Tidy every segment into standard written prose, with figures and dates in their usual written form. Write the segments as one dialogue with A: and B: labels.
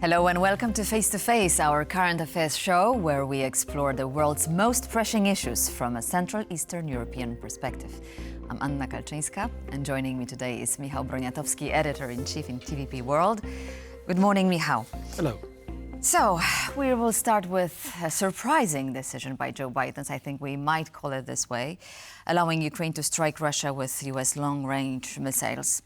A: Hello and welcome to Face to Face, our current affairs show where we explore the world's most pressing issues from a Central Eastern European perspective. I'm Anna Kalczyńska, and joining me today is Michał Broniatowski, editor-in-chief in TVP WORLD. Good morning, Michał.
B: Hello.
A: So, we will start with a surprising decision by Joe Biden, I think we might call it this way, allowing Ukraine to strike Russia with US long-range missiles.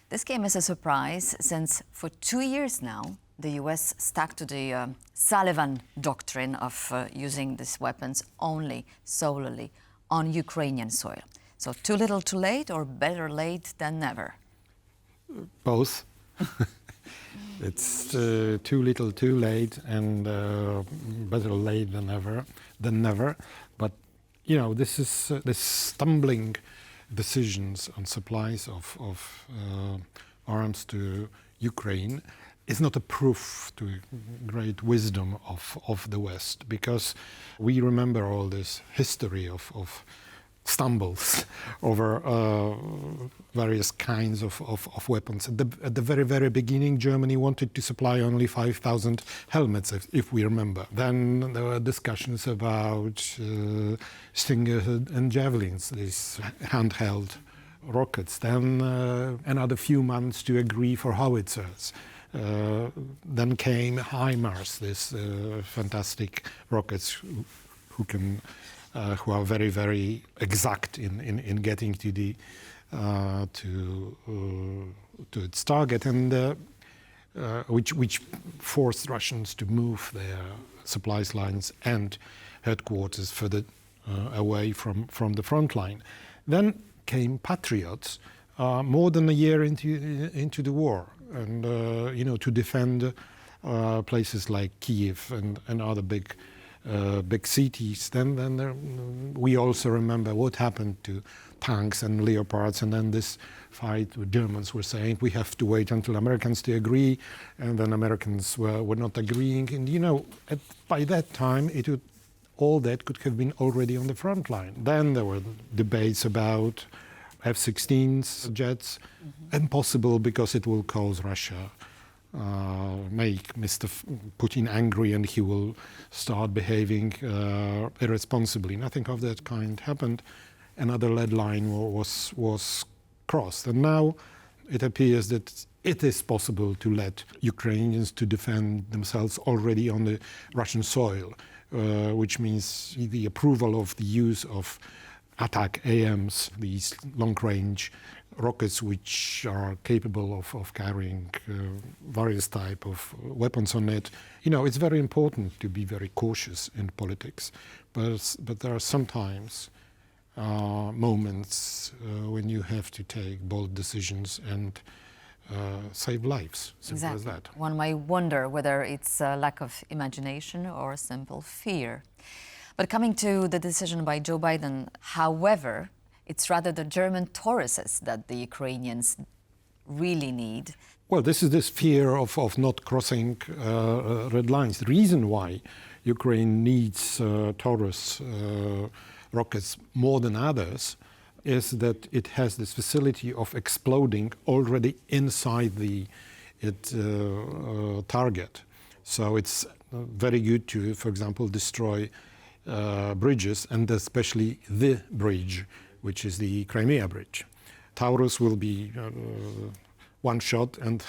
A: This came as a surprise since for 2 years now, the US stuck to the Sullivan doctrine of using these weapons only, solely, on Ukrainian soil. So too little too late, or better late than never?
B: Both. It's too little too late, and better late than never. But, you know, this stumbling decisions on supplies of arms to Ukraine is not a proof to great wisdom of the West, because we remember all this history of stumbles over various kinds of weapons. At the very beginning, Germany wanted to supply only 5,000 helmets, if we remember. Then there were discussions about Stinger and Javelins, these handheld rockets. Then another few months to agree for howitzers. Then came HIMARS, these fantastic rockets who are very exact in getting to the to its target, and which forced Russians to move their supplies lines and headquarters further away from the front line. Then came Patriots more than a year into the war, and to defend places like Kiev and other big cities. Then we also remember what happened to tanks and Leopards, and then this fight where Germans were saying we have to wait until Americans to agree, and then Americans were not agreeing. And by that time all that could have been already on the front line. Then there were debates about F-16s jets. Impossible, because it will cause Russia, make Mr. Putin angry, and he will start behaving irresponsibly. Nothing of that kind happened. Another lead line was crossed, and now it appears that it is possible to let Ukrainians to defend themselves already on the Russian soil, which means the approval of the use of ATACMS, these long-range rockets which are capable of carrying various type of weapons on it. It's very important to be very cautious in politics, but there are sometimes moments when you have to take bold decisions and save lives. Simple as that.
A: One might wonder whether it's a lack of imagination or simple fear. But coming to the decision by Joe Biden, however, it's rather the German Tauruses that the Ukrainians really need.
B: Well, this is this fear of not crossing red lines. The reason why Ukraine needs Taurus rockets more than others is that it has this facility of exploding already inside the target. So it's very good to, for example, destroy bridges, and especially the bridge, which is the Crimea Bridge. Taurus will be one shot and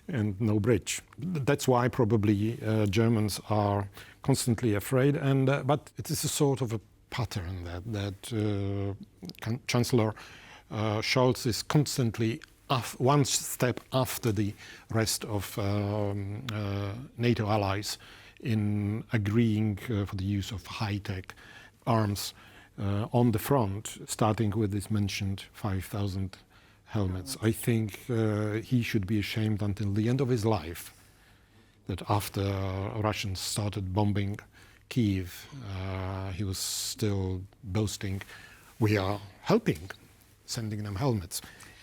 B: and no bridge. That's why probably Germans are constantly afraid, but it is a sort of a pattern that Chancellor Scholz is constantly one step after the rest of NATO allies in agreeing for the use of high-tech arms on the front, starting with this mentioned 5,000 helmets. I think he should be ashamed until the end of his life that after Russians started bombing Kiev, he was still boasting, we are helping, sending them helmets.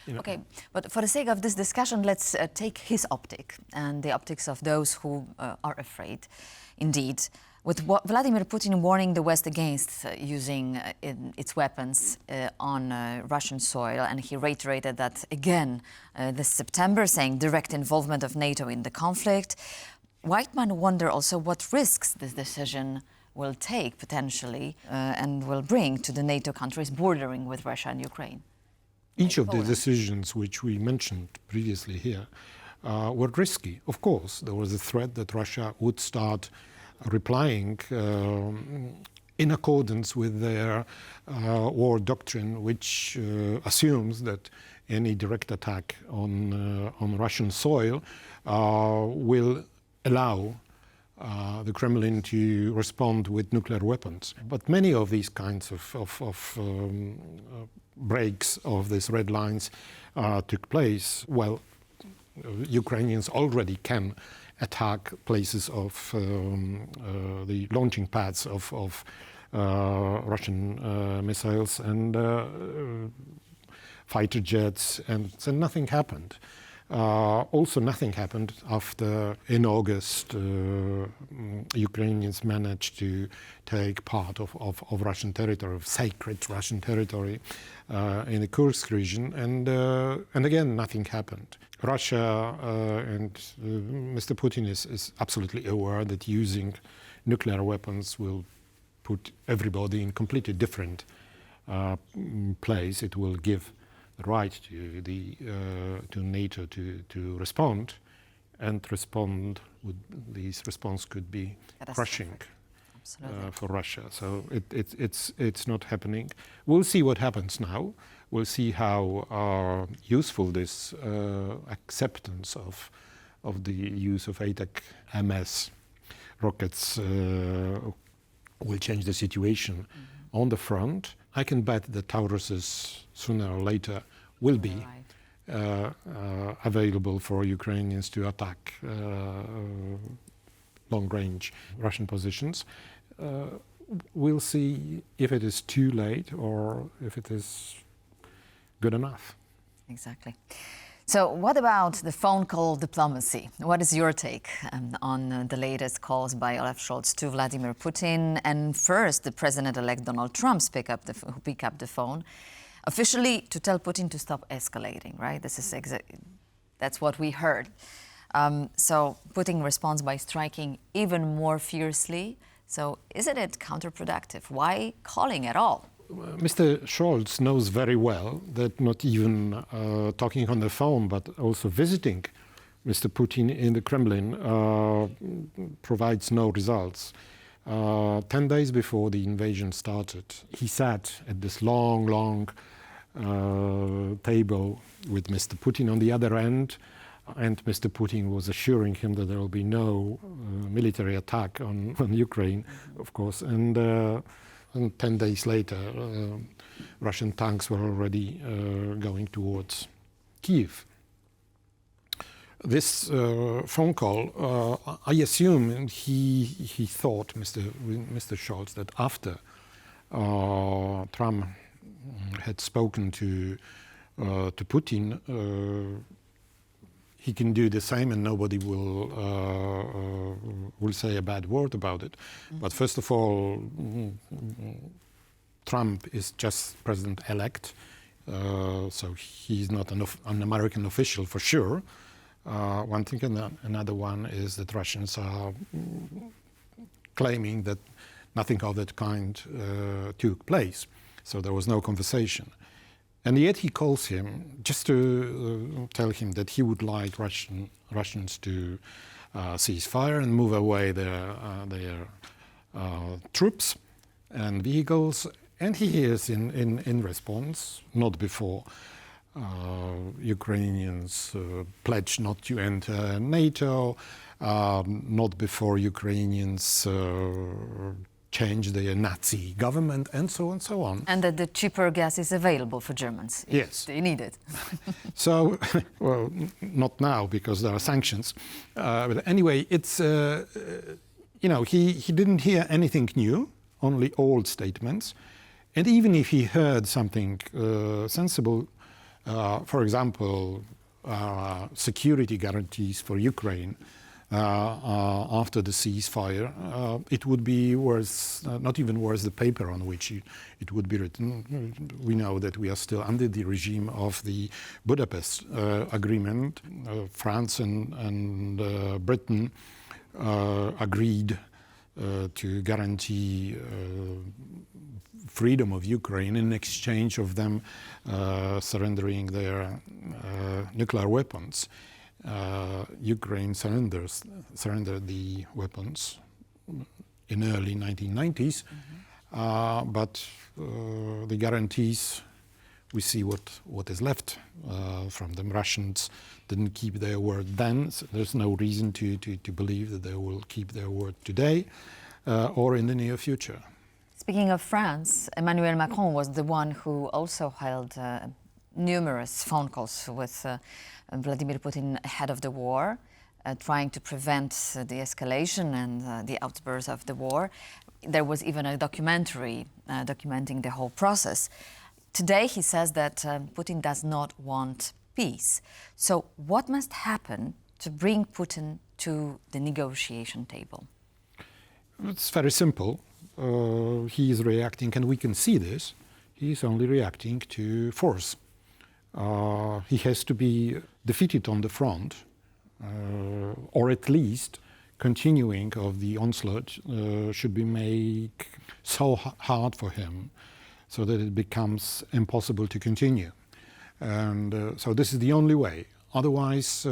A: Okay, but for the sake of this discussion, let's take his optic and the optics of those who are afraid. Indeed, with Vladimir Putin warning the West against using its weapons on Russian soil, and he reiterated that again this September, saying direct involvement of NATO in the conflict. Weightman wonder also what risks this decision will take potentially and will bring to the NATO countries bordering with Russia and Ukraine.
B: Each of the decisions which we mentioned previously here were risky. Of course, there was a threat that Russia would start replying in accordance with their war doctrine, which assumes that any direct attack on Russian soil will allow the Kremlin to respond with nuclear weapons. But many of these kinds of breaks of these red lines took place. Well, Ukrainians already can attack places of the launching pads of Russian missiles and fighter jets, and so nothing happened. Also, nothing happened after, in August, Ukrainians managed to take part of Russian territory, of sacred Russian territory in the Kursk region, and again, nothing happened. Russia and Mr. Putin is absolutely aware that using nuclear weapons will put everybody in completely different place. It will give the right to NATO to respond, and this response could be crushing for Russia. So it's not happening. We'll see what happens now. We'll see how useful this acceptance of the use of ATACMS rockets will change the situation on the front. I can bet that Tauruses sooner or later will be available for Ukrainians to attack long-range Russian positions. We'll see if it is too late or if it is good enough.
A: Exactly. So what about the phone call diplomacy? What is your take on the latest calls by Olaf Scholz to Vladimir Putin? And first, the president-elect Donald Trump pick up the phone officially to tell Putin to stop escalating, right? This is that's what we heard. So Putin responds by striking even more fiercely. So isn't it counterproductive? Why calling at all?
B: Mr. Scholz knows very well that not even talking on the phone, but also visiting Mr. Putin in the Kremlin provides no results. 10 days before the invasion started, he sat at this long table with Mr. Putin on the other end, and Mr. Putin was assuring him that there will be no military attack on Ukraine, of course. And 10 days later, Russian tanks were already going towards Kiev. This phone call, I assume he thought, Mr. Scholz, that after Trump had spoken to Putin, he can do the same and nobody will say a bad word about it. But first of all, Trump is just president-elect, so he's not an American official for sure. One thing, and another one is that Russians are claiming that nothing of that kind took place, so there was no conversation. And yet he calls him just to tell him that he would like Russians to cease fire and move away their troops and vehicles. And he hears in response, not before Ukrainians pledge not to enter NATO, not before Ukrainians change their Nazi government, and so on and so on.
A: And that the cheaper gas is available for Germans if they need it.
B: So, well, not now because there are sanctions. But anyway, it's, he didn't hear anything new, only old statements. And even if he heard something sensible, for example, security guarantees for Ukraine, after the ceasefire, it would be worth, not even worth the paper on which it would be written. We know that we are still under the regime of the Budapest Agreement. France and Britain agreed to guarantee freedom of Ukraine in exchange of them surrendering their nuclear weapons. Ukraine surrendered the weapons in early 1990s, but the guarantees, we see what is left from them. Russians didn't keep their word then, so there's no reason to believe that they will keep their word today or in the near future.
A: Speaking of France, Emmanuel Macron was the one who also held numerous phone calls with Vladimir Putin ahead of the war, trying to prevent the escalation and the outburst of the war. There was even a documentary documenting the whole process. Today he says that Putin does not want peace. So what must happen to bring Putin to the negotiation table?
B: It's very simple. He is reacting, and we can see this, he is only reacting to force. He has to be defeated on the front, or at least continuing of the onslaught should be made so hard for him so that it becomes impossible to continue. And so this is the only way. Otherwise,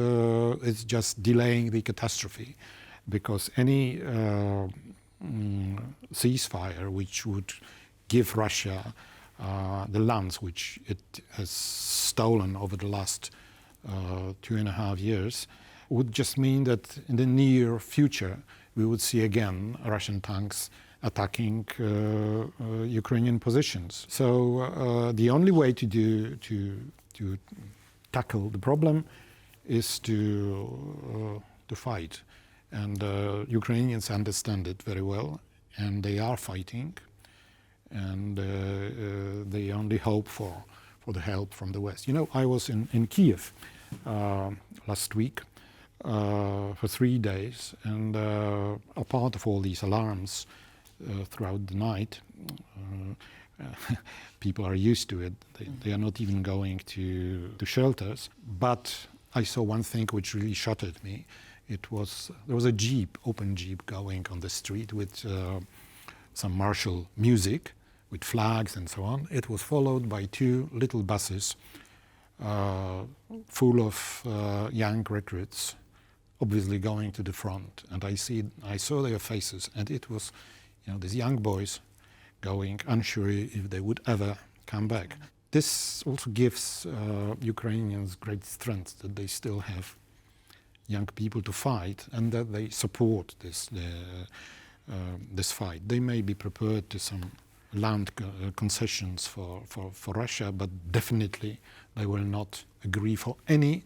B: it's just delaying the catastrophe, because any ceasefire which would give Russia the lands which it has stolen over the last 2.5 years would just mean that in the near future we would see again Russian tanks attacking Ukrainian positions. So the only way to tackle the problem is to fight. And Ukrainians understand it very well, and they are fighting, and they only hope for the help from the West. You know, I was in Kiev last week for 3 days, and apart of all these alarms throughout the night, people are used to it. They are not even going to shelters. But I saw one thing which really shattered me. There was a jeep, open jeep, going on the street with some martial music, with flags and so on. It was followed by 2 little buses full of young recruits, obviously going to the front. And I saw their faces, and it was, these young boys going, unsure if they would ever come back. This also gives Ukrainians great strength that they still have young people to fight, and that they support this fight. They may be prepared to some land concessions for Russia, but definitely they will not agree for any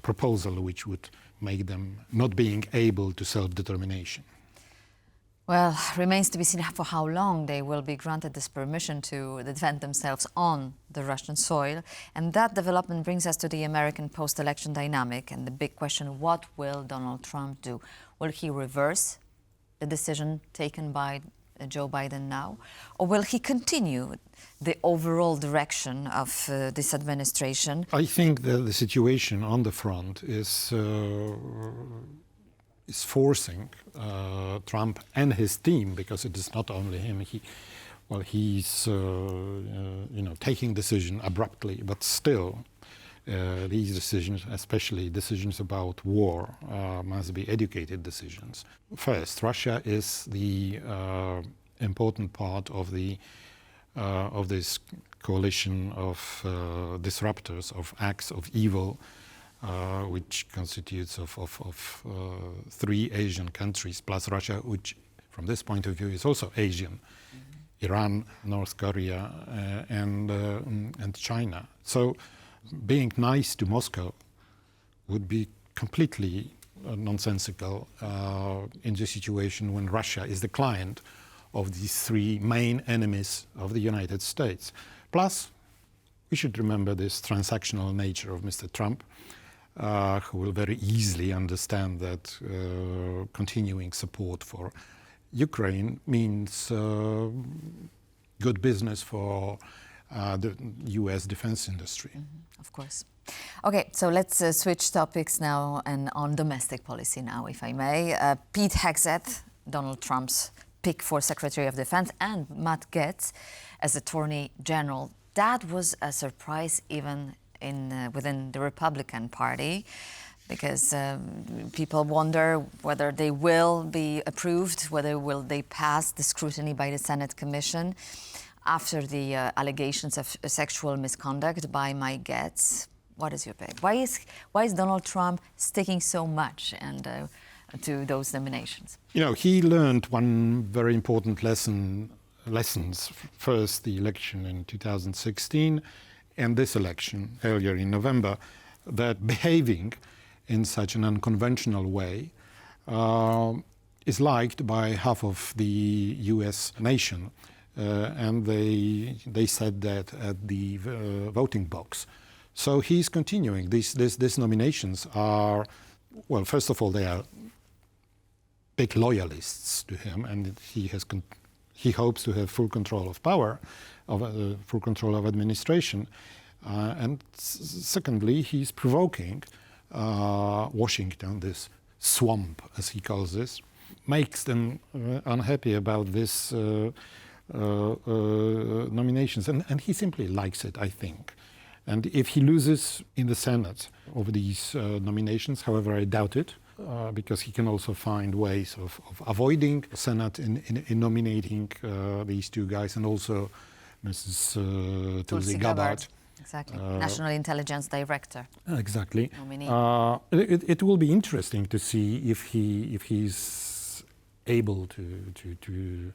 B: proposal which would make them not being able to self-determination.
A: Well, remains to be seen for how long they will be granted this permission to defend themselves on the Russian soil. And that development brings us to the American post-election dynamic and the big question, what will Donald Trump do? Will he reverse the decision taken by Joe Biden now? Or will he continue the overall direction of this administration?
B: I think that the situation on the front is forcing Trump and his team, because it is not only him. He's taking decision abruptly, but still these decisions, especially decisions about war, must be educated decisions. First, Russia is the important part of this coalition of disruptors, of acts of evil, which constitutes of 3 Asian countries plus Russia, which from this point of view is also Asian, Iran, North Korea, and China. So being nice to Moscow would be completely nonsensical in the situation when Russia is the client of these 3 main enemies of the United States. Plus, we should remember this transactional nature of Mr. Trump, who will very easily understand that continuing support for Ukraine means good business for the U.S. defense industry.
A: Of course. Okay, so let's switch topics now and on domestic policy now, if I may. Pete Hegseth, Donald Trump's pick for Secretary of Defense, and Matt Gaetz as Attorney General. That was a surprise even within the Republican Party, because people wonder whether they will be approved, whether will they pass the scrutiny by the Senate Commission after the allegations of sexual misconduct by Mike Gaetz. What is your pick? Why is Donald Trump sticking so much to those nominations?
B: You know, he learned one very important lessons. First, the election in 2016, and this election earlier in November, that behaving in such an unconventional way is liked by half of the U.S. nation, and they said that at the voting box. So he's continuing. These nominations are, well, first of all, they are big loyalists to him, and he hopes to have full control of power, full control of administration. And secondly, he's provoking Washington, this swamp, as he calls this, makes them unhappy about this nominations. And he simply likes it, I think. And if he loses in the Senate over these nominations, however, I doubt it, because he can also find ways of avoiding the Senate in nominating these two guys, and also Mrs. Tulsi Gabbard.
A: Exactly. National Intelligence Director.
B: Exactly.
A: Nominee.
B: It will be interesting to see if he's able to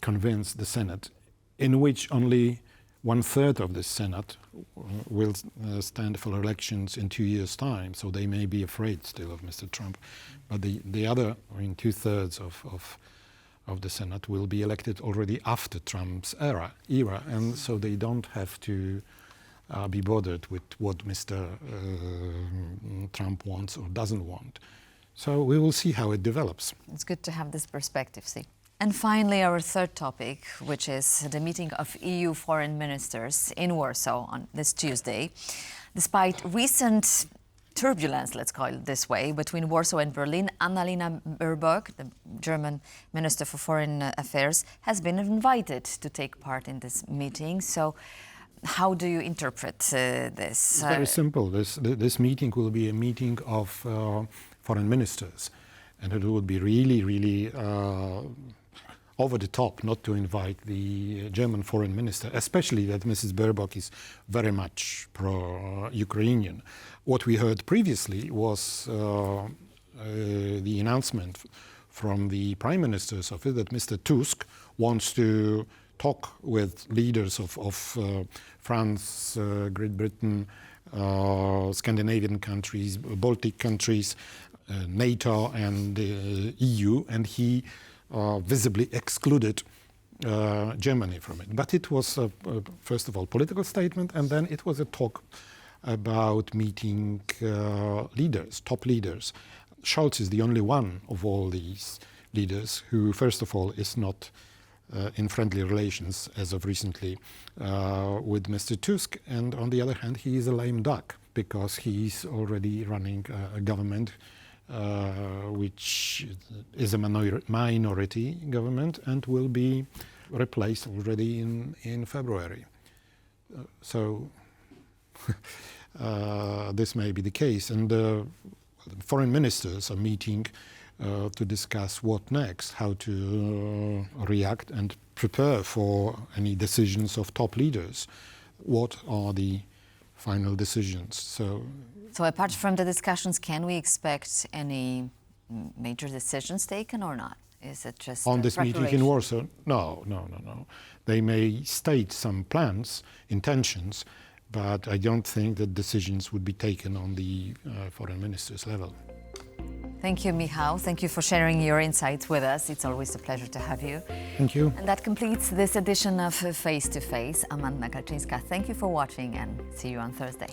B: convince the Senate, in which only 1/3 of the Senate will stand for elections in 2 years' time, so they may be afraid still of Mr. Trump. But the other, 2/3 of the Senate will be elected already after Trump's era, and so they don't have to be bothered with what Mr. Trump wants or doesn't want. So we will see how it develops.
A: It's good to have this perspective, see. And finally, our third topic, which is the meeting of EU foreign ministers in Warsaw on this Tuesday. Despite recent turbulence, let's call it this way, between Warsaw and Berlin, Annalena Baerbock, the German Minister for Foreign Affairs, has been invited to take part in this meeting. So how do you interpret this?
B: It's very simple. This meeting will be a meeting of foreign ministers, and it would be really over the top not to invite the German foreign minister, especially that Mrs. Baerbock is very much pro-Ukrainian. What we heard previously was the announcement from the prime minister's office that Mr. Tusk wants to talk with leaders of France, Great Britain, Scandinavian countries, Baltic countries, NATO and EU, and he visibly excluded Germany from it. But it was, first of all, political statement, and then it was a talk about meeting leaders, top leaders. Scholz is the only one of all these leaders who, first of all, is not in friendly relations as of recently with Mr. Tusk, and on the other hand, he is a lame duck because he's already running a government which is a minority government and will be replaced already in February. So this may be the case, and foreign ministers are meeting to discuss what next, how to react and prepare for any decisions of top leaders. What are the final decisions?
A: So apart from the discussions, can we expect any major decisions taken or not? Is it just
B: on this meeting in Warsaw? No. They may state some plans, intentions, but I don't think that decisions would be taken on the foreign ministers level.
A: Thank you, Michał. Thank you for sharing your insights with us. It's always a pleasure to have you.
B: Thank you.
A: And that completes this edition of Face to Face. I'm Kalczyńska. Thank you for watching and see you on Thursday.